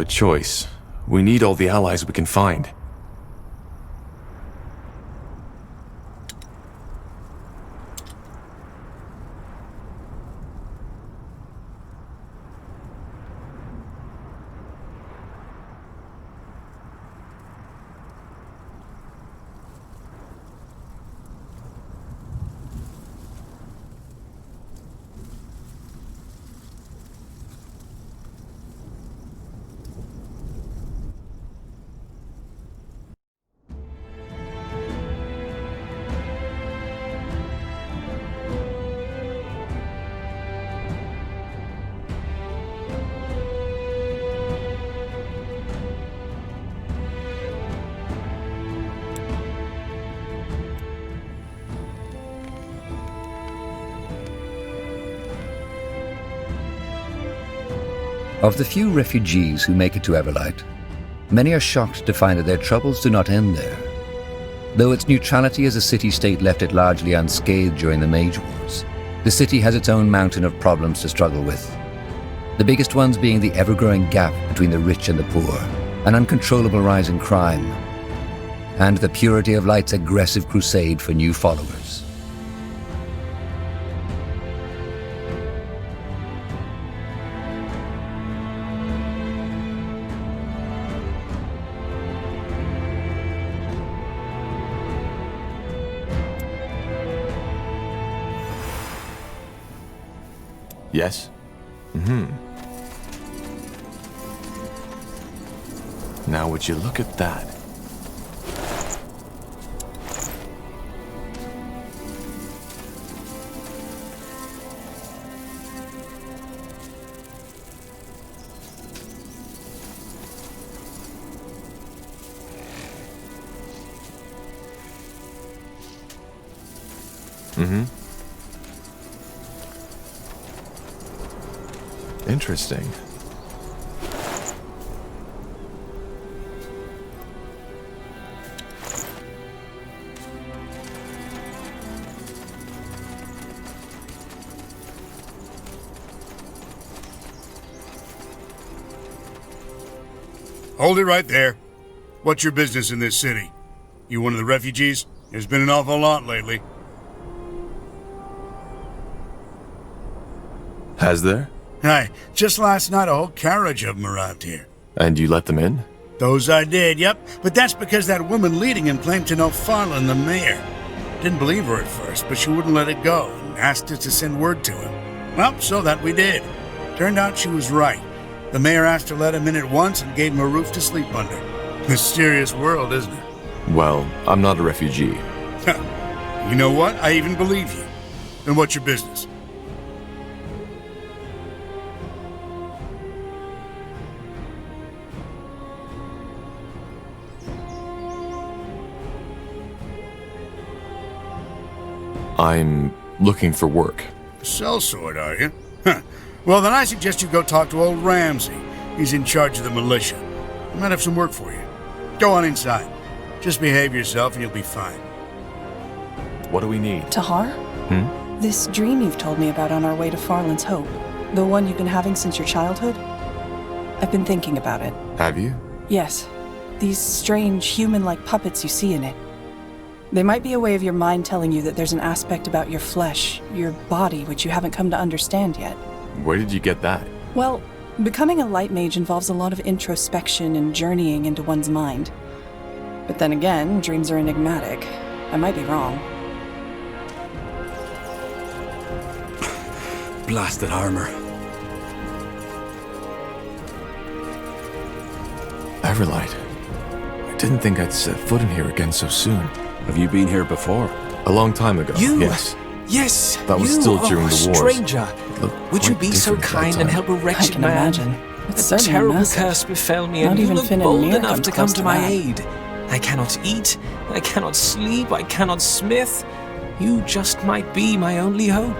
have a choice. We need all the allies we can find. Of the few refugees who make it to Everlight, many are shocked to find that their troubles do not end there. Though its neutrality as a city-state left it largely unscathed during the Mage Wars, the city has its own mountain of problems to struggle with. The biggest ones being the ever-growing gap between the rich and the poor, an uncontrollable rise in crime, and the Purity of Light's aggressive crusade for new followers. Yes? Now would you look at that? Interesting. Hold it right there. What's your business in this city? You one of the refugees? There's been an awful lot lately. Has there? Aye, just last night a whole carriage of them arrived here. And you let them in? Those I did, yep. But that's because that woman leading him claimed to know Farland, the mayor. Didn't believe her at first, but she wouldn't let it go and asked us to send word to him. Well, so that we did. Turned out she was right. The mayor asked to let him in at once and gave him a roof to sleep under. Mysterious world, isn't it? Well, I'm not a refugee. You know what? I even believe you. Then what's your business? I'm looking for work. Sellsword, are you? Huh. Well, then I suggest you go talk to old Ramsey. He's in charge of the militia. He might have some work for you. Go on inside. Just behave yourself and you'll be fine. What do we need? Tahar? This dream you've told me about on our way to Farland's Hope, the one you've been having since your childhood? I've been thinking about it. Have you? Yes. These strange, human-like puppets you see in it. They might be a way of your mind telling you that there's an aspect about your flesh, your body, which you haven't come to understand yet. Where did you get that? Well, becoming a light mage involves a lot of introspection and journeying into one's mind. But then again, dreams are enigmatic. I might be wrong. Blasted armor. Everlight. I didn't think I'd set foot in here again so soon. Have you been here before? A long time ago, You? yes. Yes, That was you still are during a the wars. stranger. Looked Would you quite be so different at that kind and time. help a I wretched can man? imagine. It's A certainly terrible massive. curse befell me, Not and you even look Finn and bold Mira enough come to come close to to my that. aid. I cannot eat, I cannot sleep, I cannot smith. You just might be my only hope.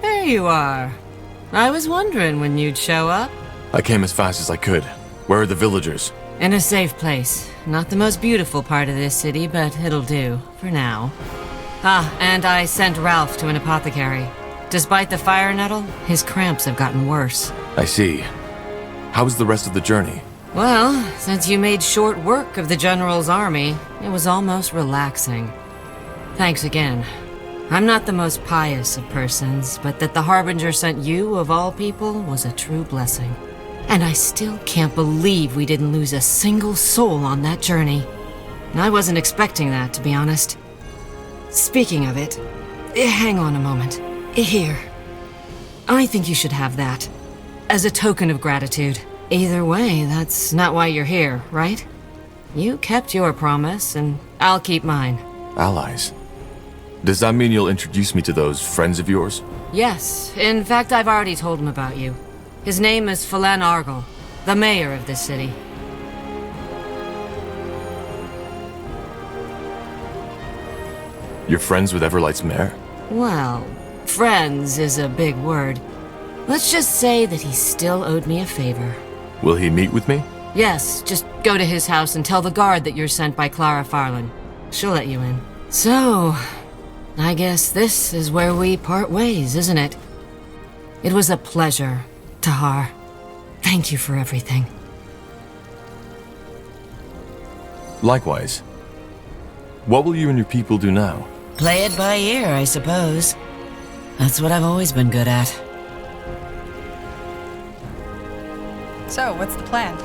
There you are. I was wondering when you'd show up. I came as fast as I could. Where are the villagers? In a safe place. Not the most beautiful part of this city, but it'll do, for now. Ah, and I sent Ralph to an apothecary. Despite the fire nettle, his cramps have gotten worse. I see. How was the rest of the journey? Well, since you made short work of the General's army, it was almost relaxing. Thanks again. I'm not the most pious of persons, but that the Harbinger sent you, of all people, was a true blessing. And I still can't believe we didn't lose a single soul on that journey. I wasn't expecting that, to be honest. Speaking of it, hang on a moment. Here. I think you should have that. As a token of gratitude. Either way, that's not why you're here, right? You kept your promise, and I'll keep mine. Allies? Does that mean you'll introduce me to those friends of yours? Yes. In fact, I've already told him about you. His name is Phelan Argyll, the mayor of this city. You're friends with Everlight's mayor? Well, friends is a big word. Let's just say that he still owed me a favor. Will he meet with me? Yes, just go to his house and tell the guard that you're sent by Clara Farland. She'll let you in. So, I guess this is where we part ways, isn't it? It was a pleasure, Tahar. Thank you for everything. Likewise. What will you and your people do now? Play it by ear, I suppose. That's what I've always been good at. So, what's the plan?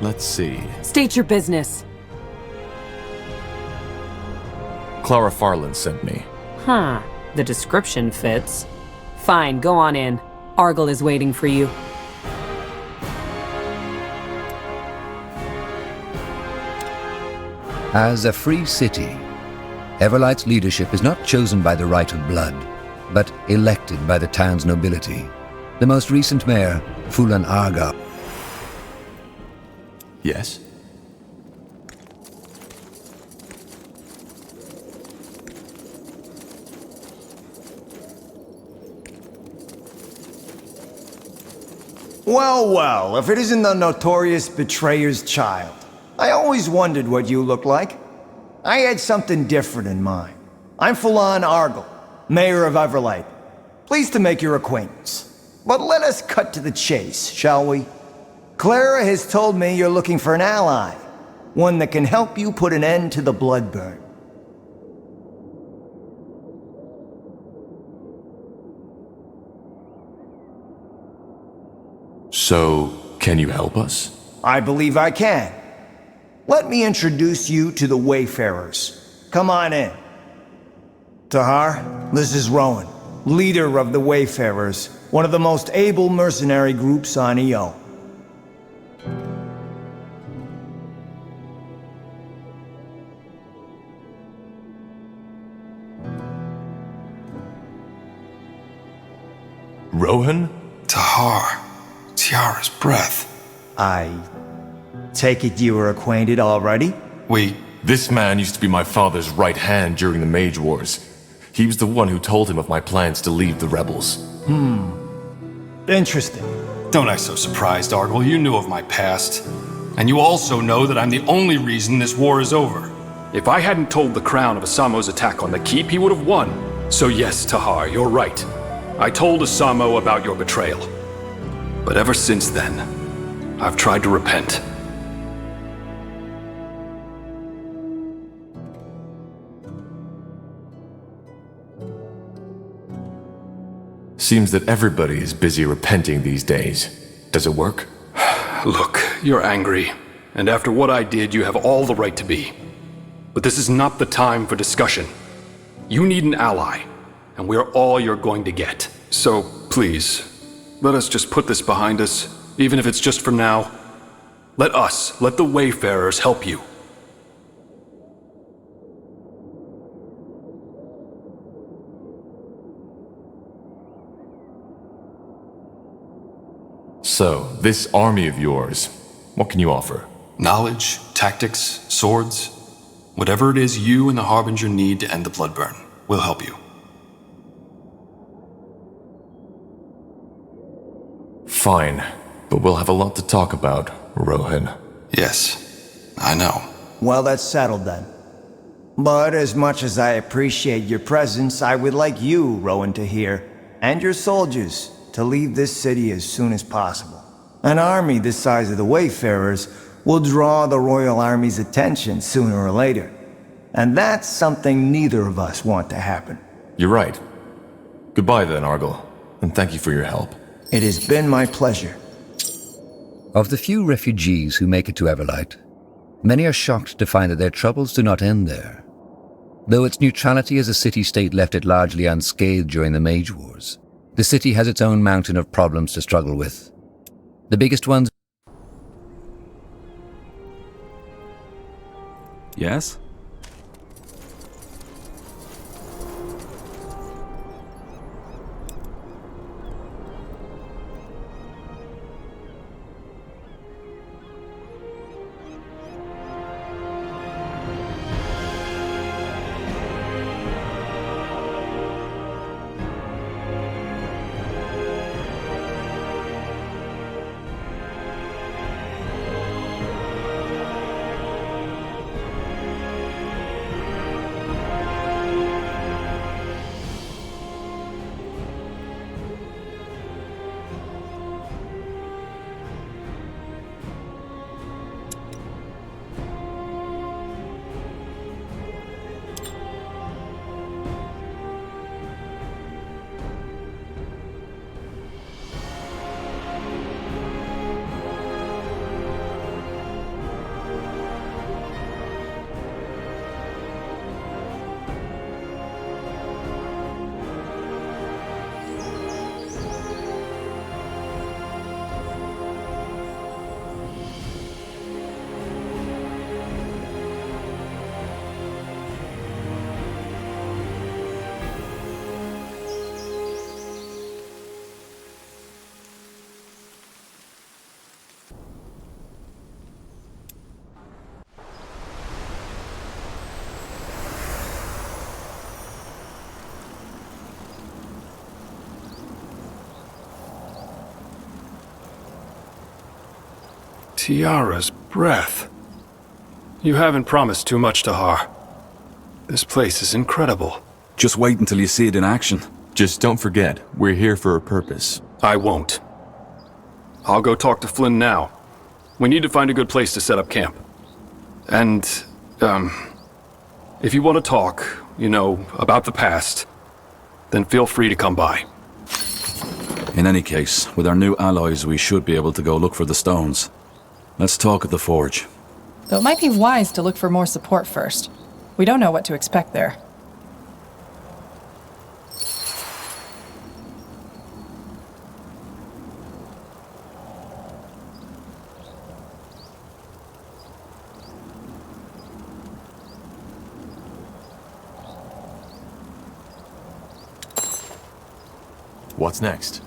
Let's see. State your business. Clara Farland sent me. Huh. The description fits. Fine, go on in. Argyll is waiting for you. As a free city, Everlight's leadership is not chosen by the right of blood, but elected by the town's nobility. The most recent mayor, Phelan Argyll. Yes? Well, well, if it isn't the notorious betrayer's child. I always wondered what you looked like. I had something different in mind. I'm Phelan Argyll, mayor of Everlight. Pleased to make your acquaintance. But let us cut to the chase, shall we? Clara has told me you're looking for an ally. One that can help you put an end to the blood burn. So, can you help us? I believe I can. Let me introduce you to the Wayfarers. Come on in. Tahar, this is Rowan, leader of the Wayfarers, one of the most able mercenary groups on EO. Rohan? Tahar. Tiara's breath. I take it you were acquainted already? This man used to be my father's right hand during the Mage Wars. He was the one who told him of my plans to leave the rebels. Interesting. Don't act so surprised, Argyll. You knew of my past. And you also know that I'm the only reason this war is over. If I hadn't told the Crown of Asamo's attack on the keep, he would have won. So yes, Tahar, you're right. I told Asamo about your betrayal. But ever since then, I've tried to repent. Seems that everybody is busy repenting these days. Does it work? Look, you're angry, and after what I did, you have all the right to be. But this is not the time for discussion. You need an ally, and we're all you're going to get. So, please, let us just put this behind us, even if it's just for now. Let the Wayfarers help you. So, this army of yours, what can you offer? Knowledge, tactics, swords. Whatever it is you and the Harbinger need to end the Bloodburn, we'll help you. Fine, but we'll have a lot to talk about, Rohan. Yes, I know. Well, that's settled then. But as much as I appreciate your presence, I would like you, Rowan, to hear, and your soldiers, to leave this city as soon as possible. An army this size of the Wayfarers will draw the Royal Army's attention sooner or later. And that's something neither of us want to happen. You're right. Goodbye then, Argyll, and thank you for your help. It has been my pleasure. Of the few refugees who make it to Everlight, many are shocked to find that their troubles do not end there. Though its neutrality as a city-state left it largely unscathed during the Mage Wars, the city has its own mountain of problems to struggle with. The biggest ones... Yes? Tiara's breath. You haven't promised too much, Tahar. This place is incredible. Just wait until you see it in action. Just don't forget, we're here for a purpose. I won't. I'll go talk to Flynn now. We need to find a good place to set up camp. And, if you want to talk, about the past, then feel free to come by. In any case, with our new allies, we should be able to go look for the stones. Let's talk at the forge. Though it might be wise to look for more support first. We don't know what to expect there. What's next?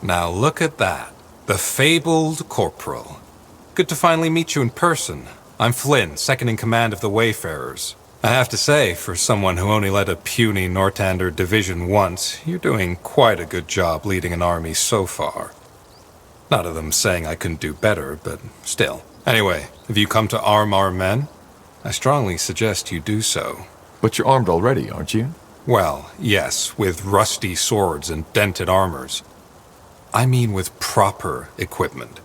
Now look at that. The fabled Corporal. Good to finally meet you in person. I'm Flynn, second in command of the Wayfarers. I have to say, for someone who only led a puny Nortander division once, you're doing quite a good job leading an army so far. Not of them saying I couldn't do better, but still. Anyway, have you come to arm our men? I strongly suggest you do so. But you're armed already, aren't you? Well, yes, with rusty swords and dented armors. I mean with proper equipment.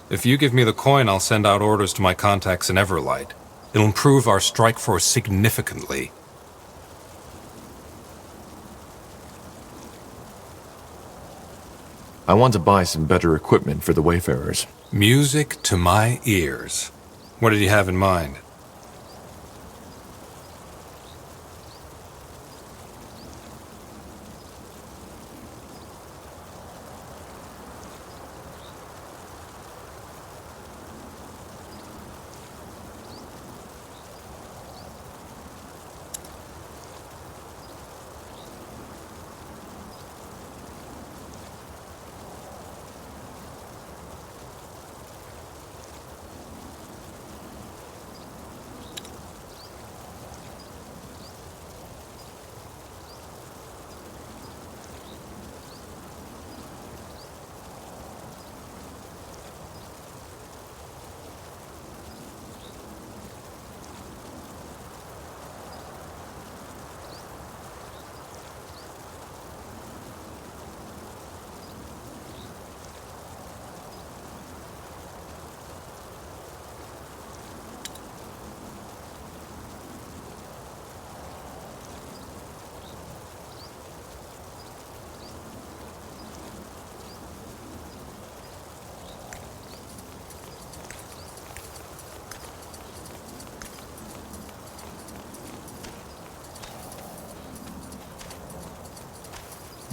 If you give me the coin, I'll send out orders to my contacts in Everlight. It'll improve our strike force significantly. I want to buy some better equipment for the Wayfarers. Music to my ears. What did you have in mind?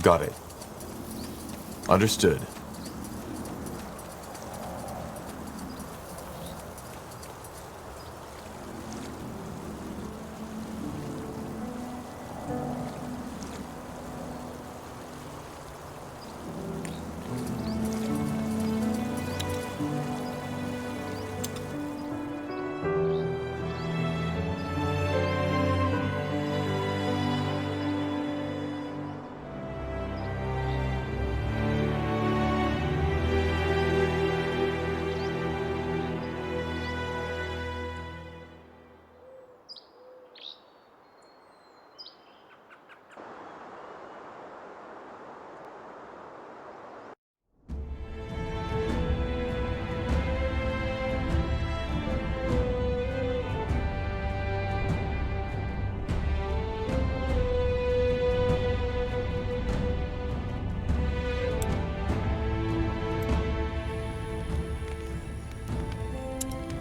Got it. Understood.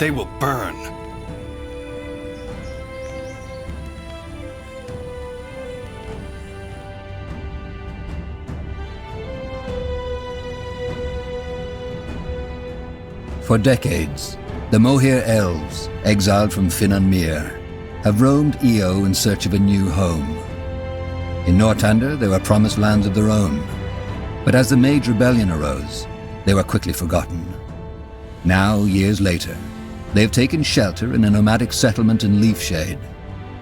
They will burn. For decades, the Mohir elves, exiled from Finan Mir, have roamed Io in search of a new home. In Nortander, they were promised lands of their own, but as the Mage Rebellion arose, they were quickly forgotten. Now, years later, they have taken shelter in a nomadic settlement in Leafshade,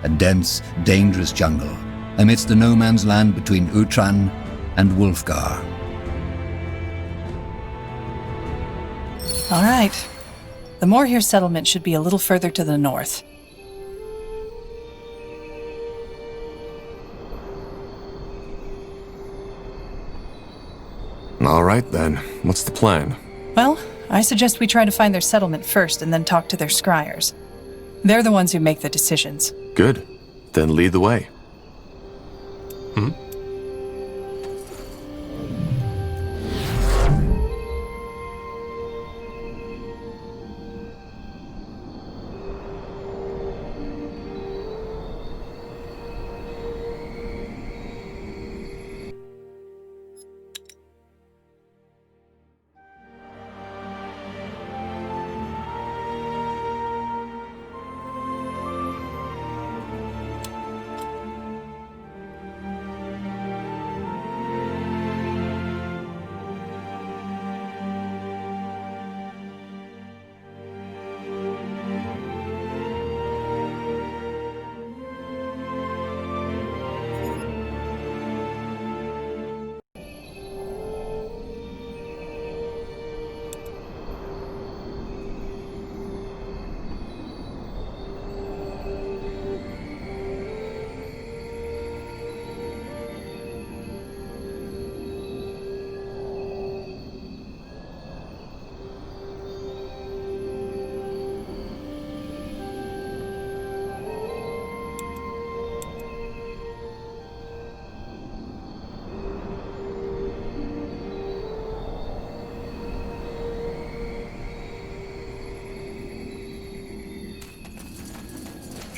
a dense, dangerous jungle amidst the no-man's land between Utran and Wulfgar. All right. The Morhir settlement should be a little further to the north. All right then. What's the plan? Well, I suggest we try to find their settlement first and then talk to their scryers. They're the ones who make the decisions. Good. Then lead the way.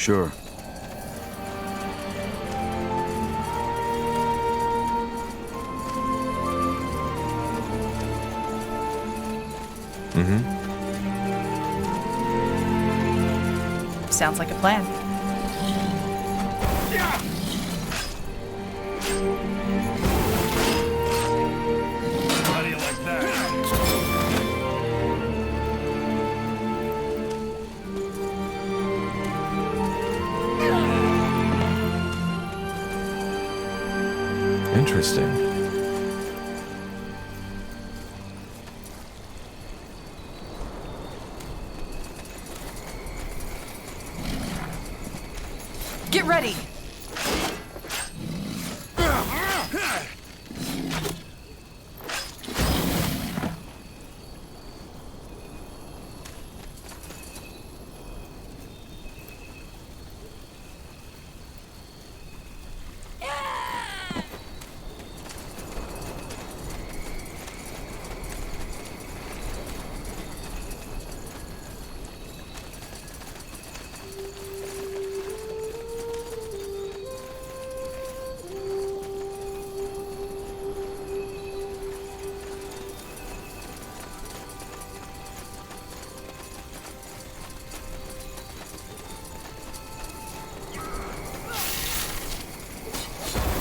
Sure. Sounds like a plan. How do you like that? Interesting. Get ready!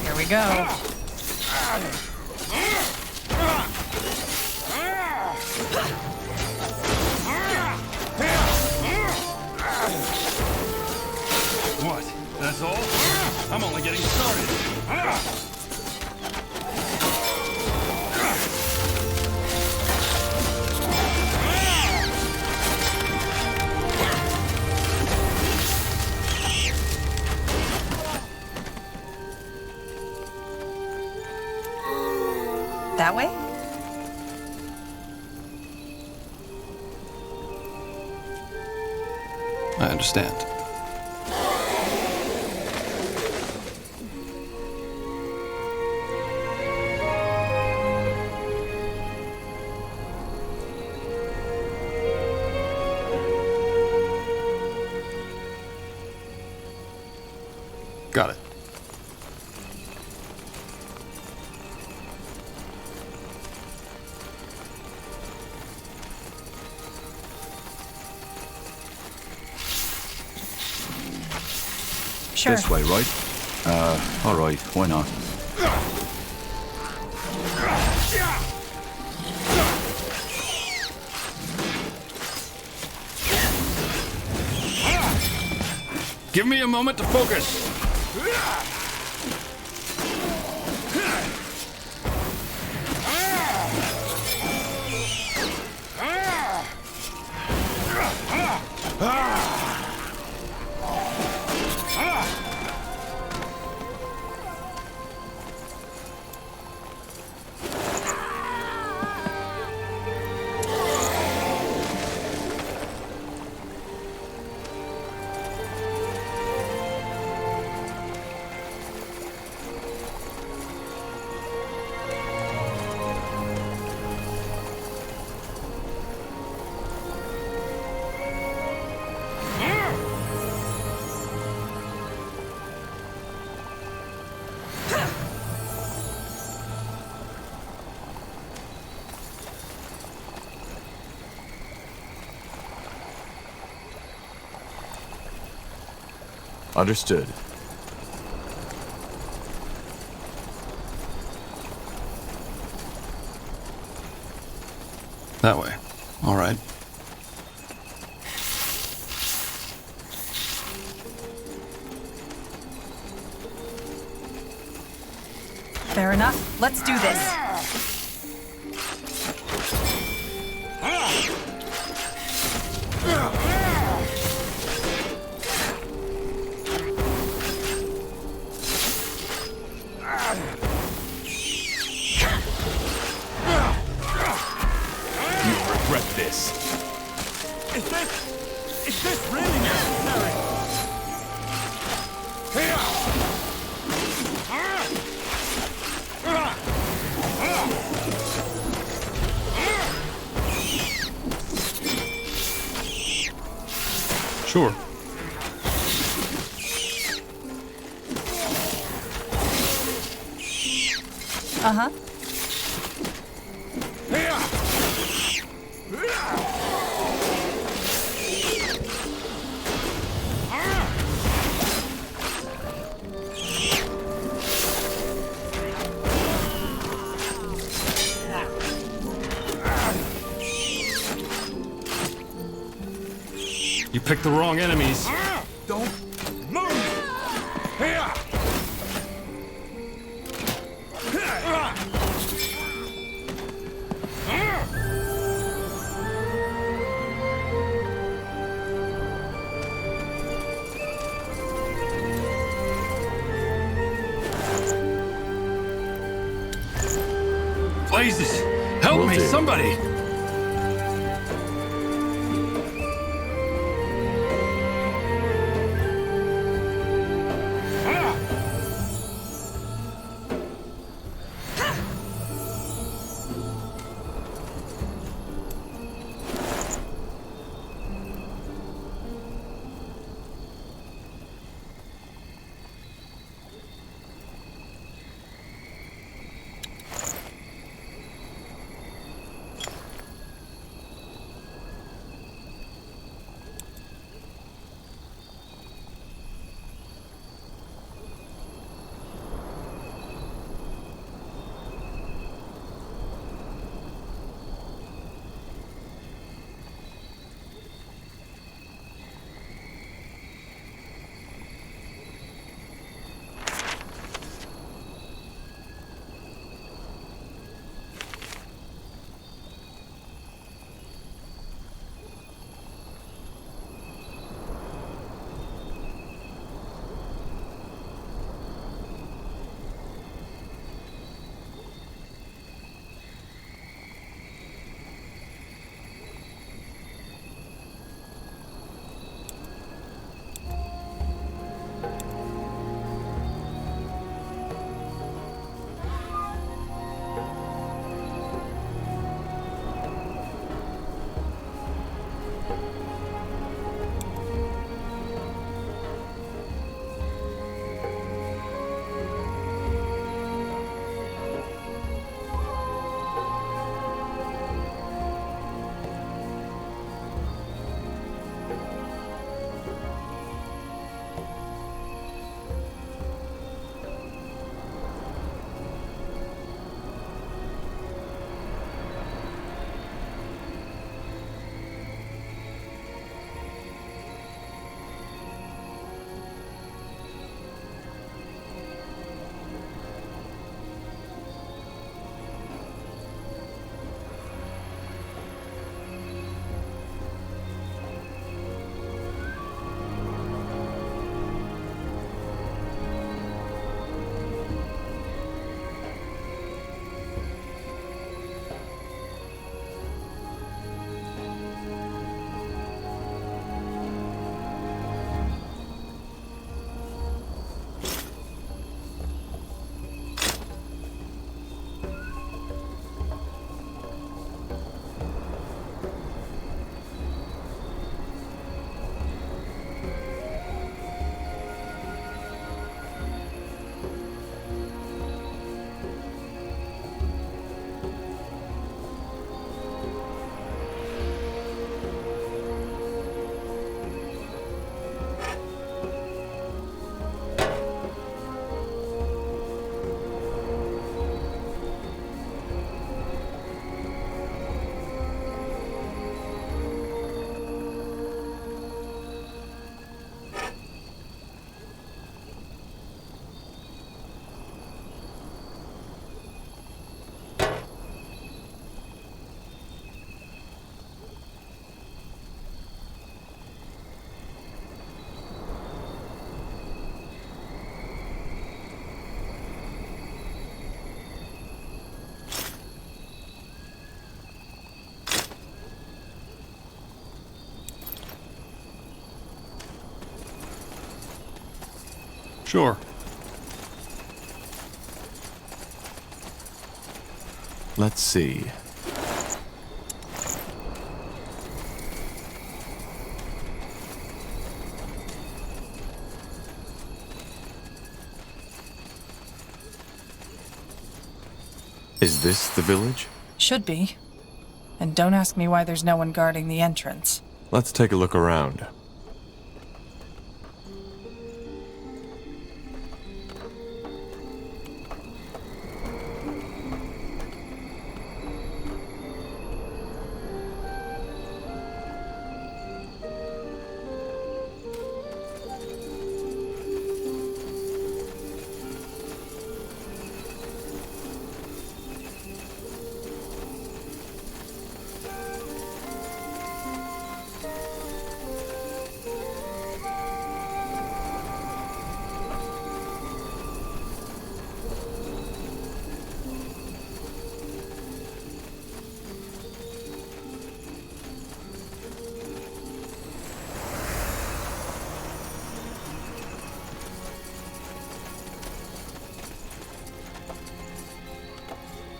Here we go. What? That's all? I'm only getting started. That way? I understand. Got it. Sure. This way, right? Alright, why not? Give me a moment to focus. Understood. That way. All right. Fair enough. Let's do this. You'll regret this. Is this really necessary? Sure. Uh-huh. You picked the wrong enemies. Don't move! Here! Blazes! Help Will me, do. somebody! Sure. Let's see. Is this the village? Should be. And don't ask me why there's no one guarding the entrance. Let's take a look around.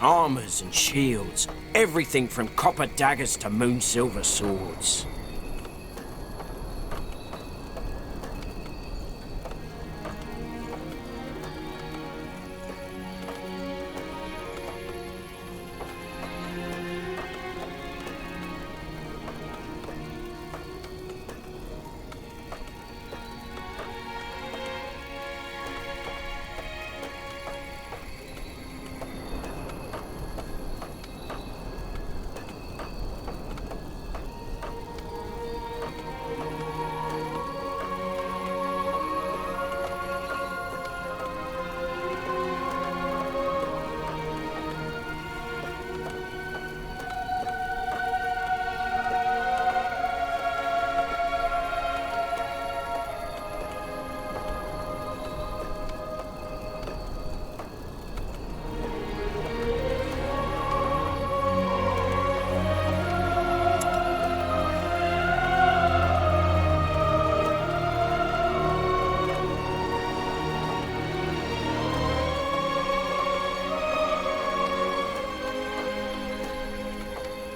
Armors and shields, everything from copper daggers to moon-silver swords.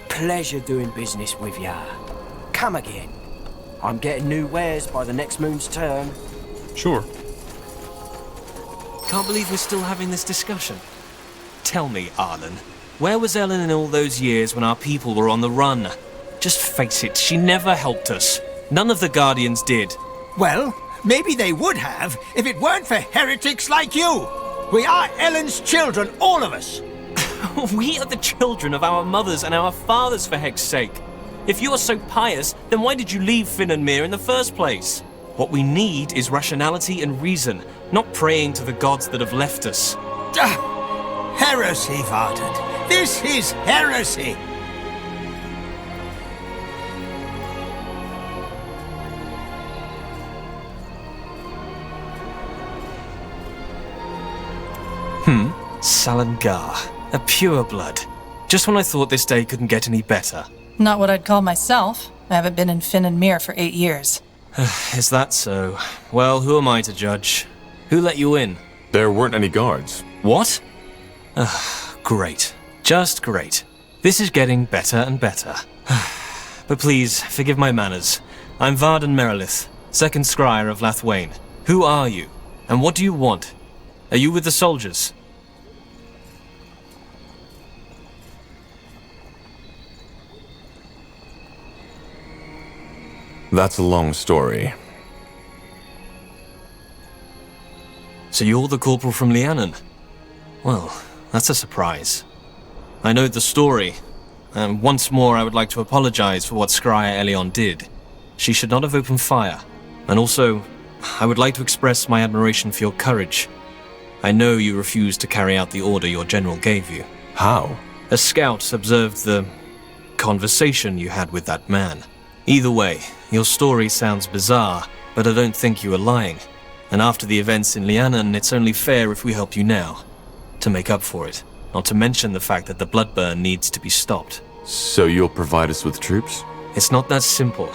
Pleasure doing business with ya. Come again. I'm getting new wares by the next moon's turn. Sure. Can't believe we're still having this discussion. Tell me, Arlen, where was Ellen in all those years when our people were on the run? Just face it, she never helped us. None of the Guardians did. Well, maybe they would have if it weren't for heretics like you. We are Ellen's children, all of us. We are the children of our mothers and our fathers, for heck's sake. If you are so pious, then why did you leave Finn and Mir in the first place? What we need is rationality and reason, not praying to the gods that have left us. Heresy, Varden. This is heresy. Salangar. A pure blood. Just when I thought this day couldn't get any better. Not what I'd call myself. I haven't been in Finn and Mir for 8 years. Is that so? Well, who am I to judge? Who let you in? There weren't any guards. What? Great. Just great. This is getting better and better. But please, forgive my manners. I'm Varden Merilith, second scryer of Lathwain. Who are you? And what do you want? Are you with the soldiers? That's a long story. So you're the corporal from Lianon? Well, that's a surprise. I know the story, and once more I would like to apologize for what Scryer Elion did. She should not have opened fire. And also, I would like to express my admiration for your courage. I know you refused to carry out the order your general gave you. How? A scout observed the conversation you had with that man. Either way, your story sounds bizarre, but I don't think you are lying. And after the events in Lianon, it's only fair if we help you now, to make up for it. Not to mention the fact that the bloodburn needs to be stopped. So you'll provide us with troops? It's not that simple.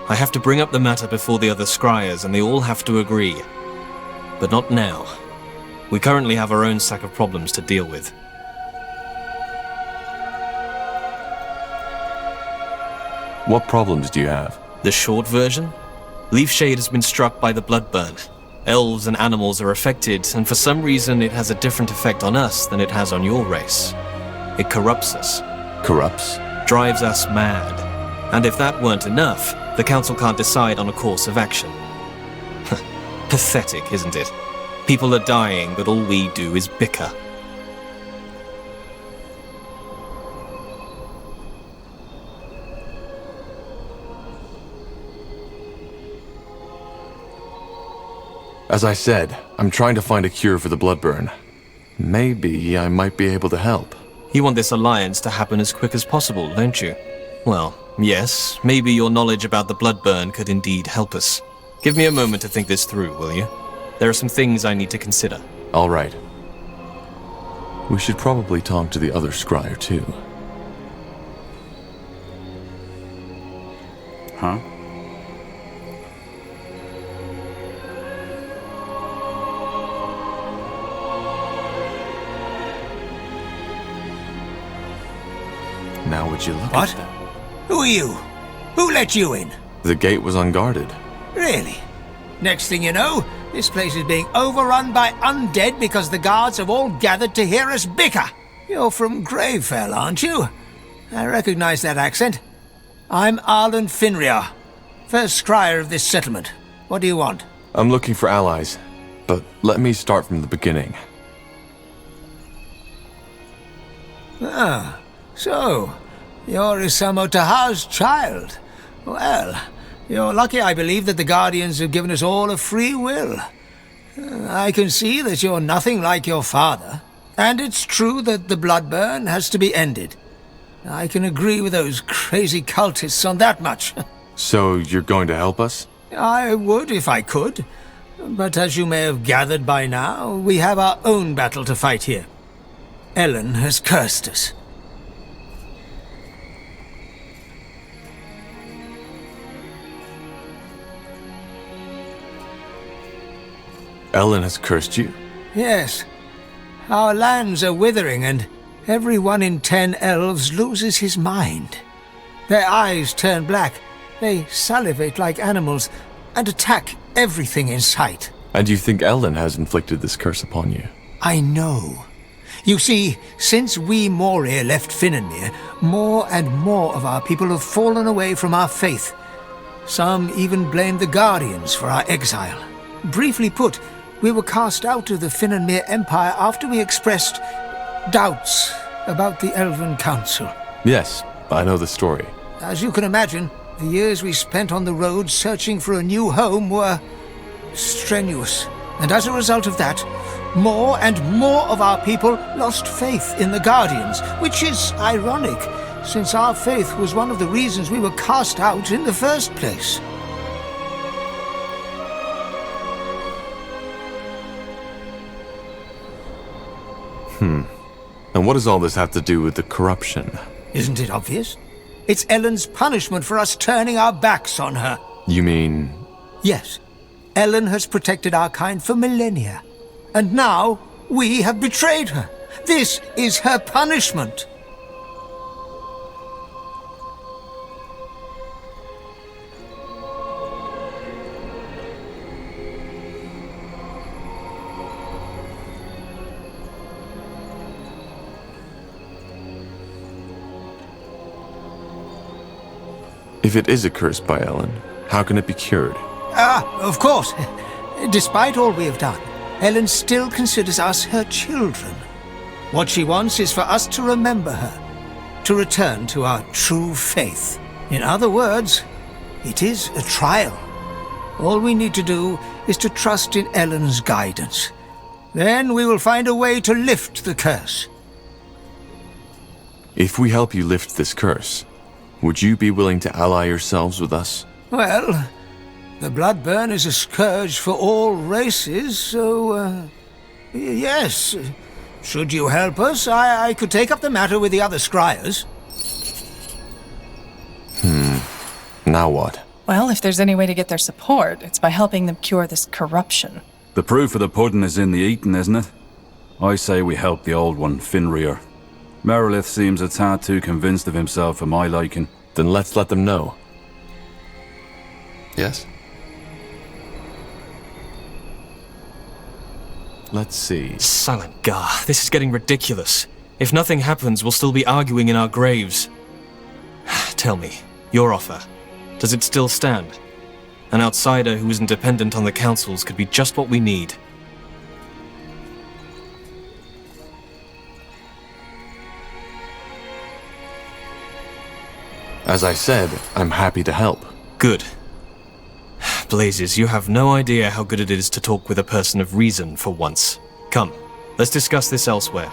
I have to bring up the matter before the other scryers, and they all have to agree. But not now. We currently have our own sack of problems to deal with. What problems do you have? The short version? Leafshade has been struck by the bloodburn. Elves and animals are affected, and for some reason it has a different effect on us than it has on your race. It corrupts us. Corrupts? Drives us mad. And if that weren't enough, the Council can't decide on a course of action. Pathetic, isn't it? People are dying, but all we do is bicker. As I said, I'm trying to find a cure for the bloodburn. Maybe I might be able to help. You want this alliance to happen as quick as possible, don't you? Well, yes, maybe your knowledge about the bloodburn could indeed help us. Give me a moment to think this through, will you? There are some things I need to consider. All right. We should probably talk to the other scryer, too. Huh? Now would you look What? at that? Who are you? Who let you in? The gate was unguarded. Really? Next thing you know, this place is being overrun by undead because the guards have all gathered to hear us bicker. You're from Gravefell, aren't you? I recognize that accent. I'm Arlen Finriar, first scryer of this settlement. What do you want? I'm looking for allies, but let me start from the beginning. Ah, so, you're Isamo Tahar's child. Well, you're lucky, I believe, that the Guardians have given us all a free will. I can see that you're nothing like your father, and it's true that the bloodburn has to be ended. I can agree with those crazy cultists on that much. So you're going to help us? I would if I could, but as you may have gathered by now, we have our own battle to fight here. Ellen has cursed us. Ellen has cursed you? Yes. Our lands are withering, and every 1 in 10 elves loses his mind. Their eyes turn black, they salivate like animals, and attack everything in sight. And you think Ellen has inflicted this curse upon you? I know. You see, since we Morir left Finnenmere, more and more of our people have fallen away from our faith. Some even blame the Guardians for our exile. Briefly put, we were cast out of the Finnenmere Empire after we expressed doubts about the Elven Council. Yes, I know the story. As you can imagine, the years we spent on the road searching for a new home were strenuous. And as a result of that, more and more of our people lost faith in the Guardians, which is ironic, since our faith was one of the reasons we were cast out in the first place. And what does all this have to do with the corruption? Isn't it obvious? It's Ellen's punishment for us turning our backs on her. You mean... Yes. Ellen has protected our kind for millennia. And now, we have betrayed her. This is her punishment. If it is a curse by Ellen, how can it be cured? Of course. Despite all we have done, Ellen still considers us her children. What she wants is for us to remember her, to return to our true faith. In other words, it is a trial. All we need to do is to trust in Ellen's guidance. Then we will find a way to lift the curse. If we help you lift this curse, would you be willing to ally yourselves with us? Well, the bloodburn is a scourge for all races, so, yes. Should you help us, I could take up the matter with the other scryers. Now what? Well, if there's any way to get their support, it's by helping them cure this corruption. The proof of the pudding is in the eating, isn't it? I say we help the old one, Finrir. Merilith seems a tad too convinced of himself for my liking. Then let's let them know. Yes? Let's see. Silent Gar, this is getting ridiculous. If nothing happens, we'll still be arguing in our graves. Tell me, your offer, does it still stand? An outsider who isn't dependent on the councils could be just what we need. As I said, I'm happy to help. Good. Blazes, you have no idea how good it is to talk with a person of reason for once. Come, let's discuss this elsewhere.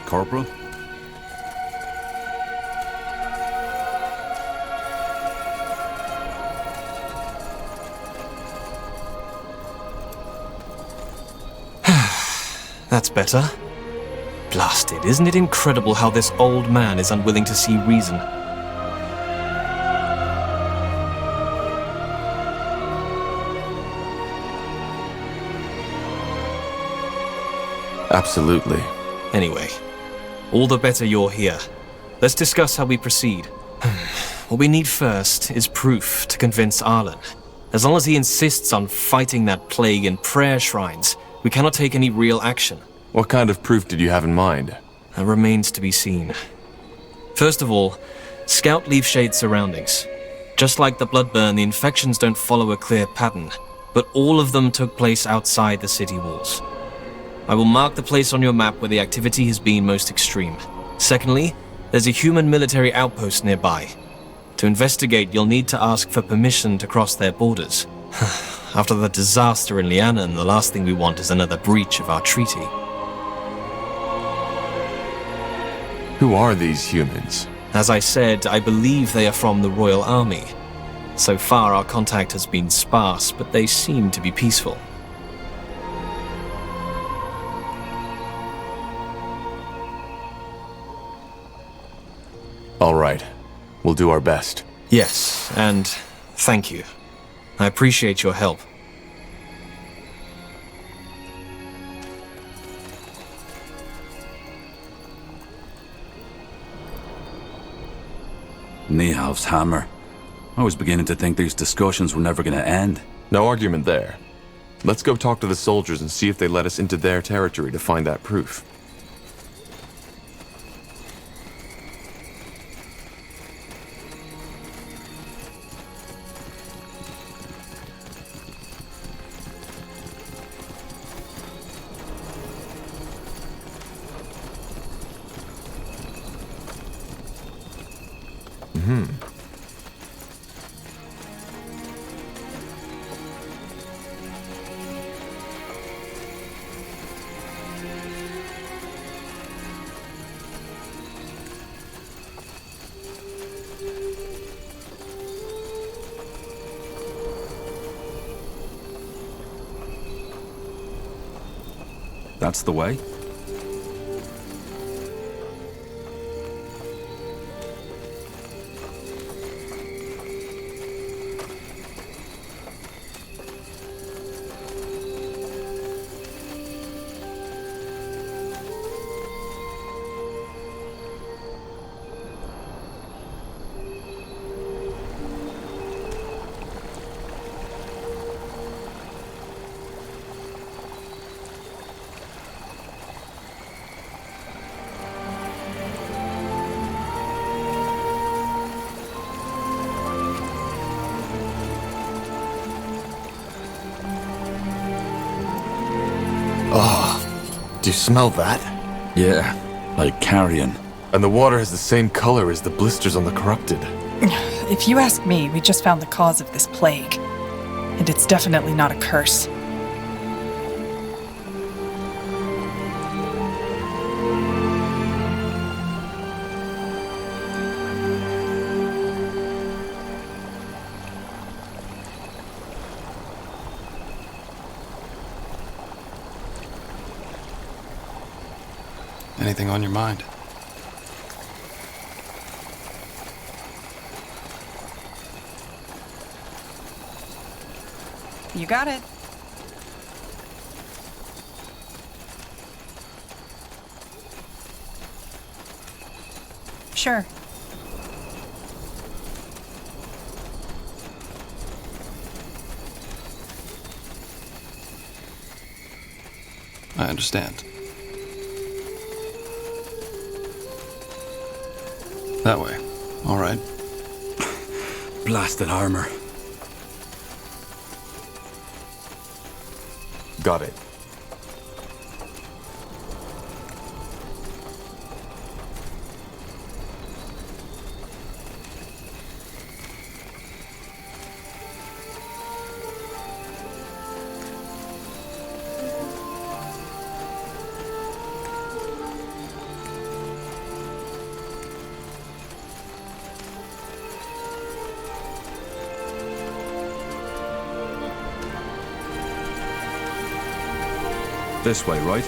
Corporal? That's better. Blasted, isn't it incredible how this old man is unwilling to see reason? Absolutely. Anyway, all the better you're here. Let's discuss how we proceed. What we need first is proof to convince Arlen. As long as he insists on fighting that plague in prayer shrines, we cannot take any real action. What kind of proof did you have in mind? That remains to be seen. First of all, scout Leafshade's surroundings. Just like the Bloodburn, the infections don't follow a clear pattern, but all of them took place outside the city walls. I will mark the place on your map where the activity has been most extreme. Secondly, there's a human military outpost nearby. To investigate, you'll need to ask for permission to cross their borders. After the disaster in Lianan, the last thing we want is another breach of our treaty. Who are these humans? As I said, I believe they are from the Royal Army. So far, our contact has been sparse, but they seem to be peaceful. All right. We'll do our best. Yes, and thank you. I appreciate your help. Nihalv's hammer. I was beginning to think these discussions were never going to end. No argument there. Let's go talk to the soldiers and see if they let us into their territory to find that proof. That's the way? Do you smell that? Yeah, like carrion. And the water has the same color as the blisters on the corrupted. If you ask me, we just found the cause of this plague. And it's definitely not a curse. Anything on your mind? You got it. Sure. I understand. That way. All right. Blasted armor. Got it. This way, right?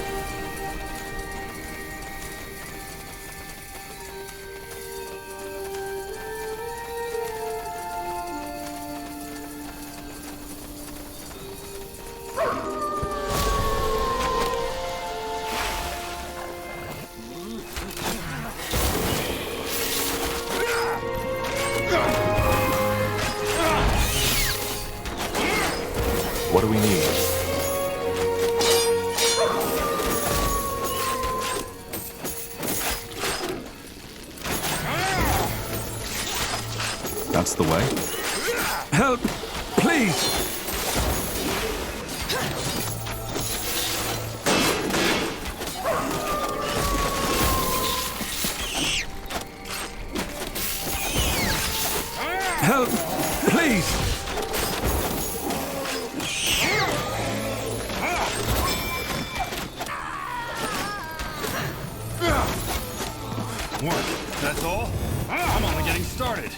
What do we need? That's the way. Help! Please! Help! Please! What? That's all? I'm only getting started.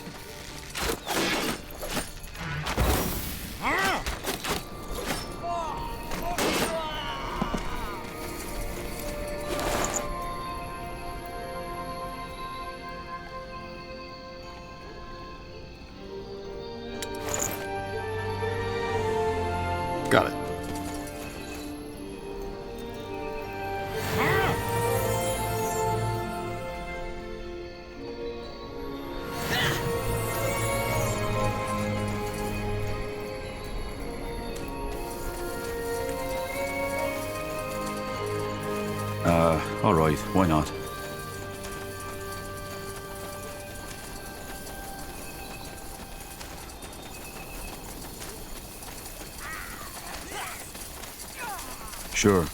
Got it. All right, why not? Sure.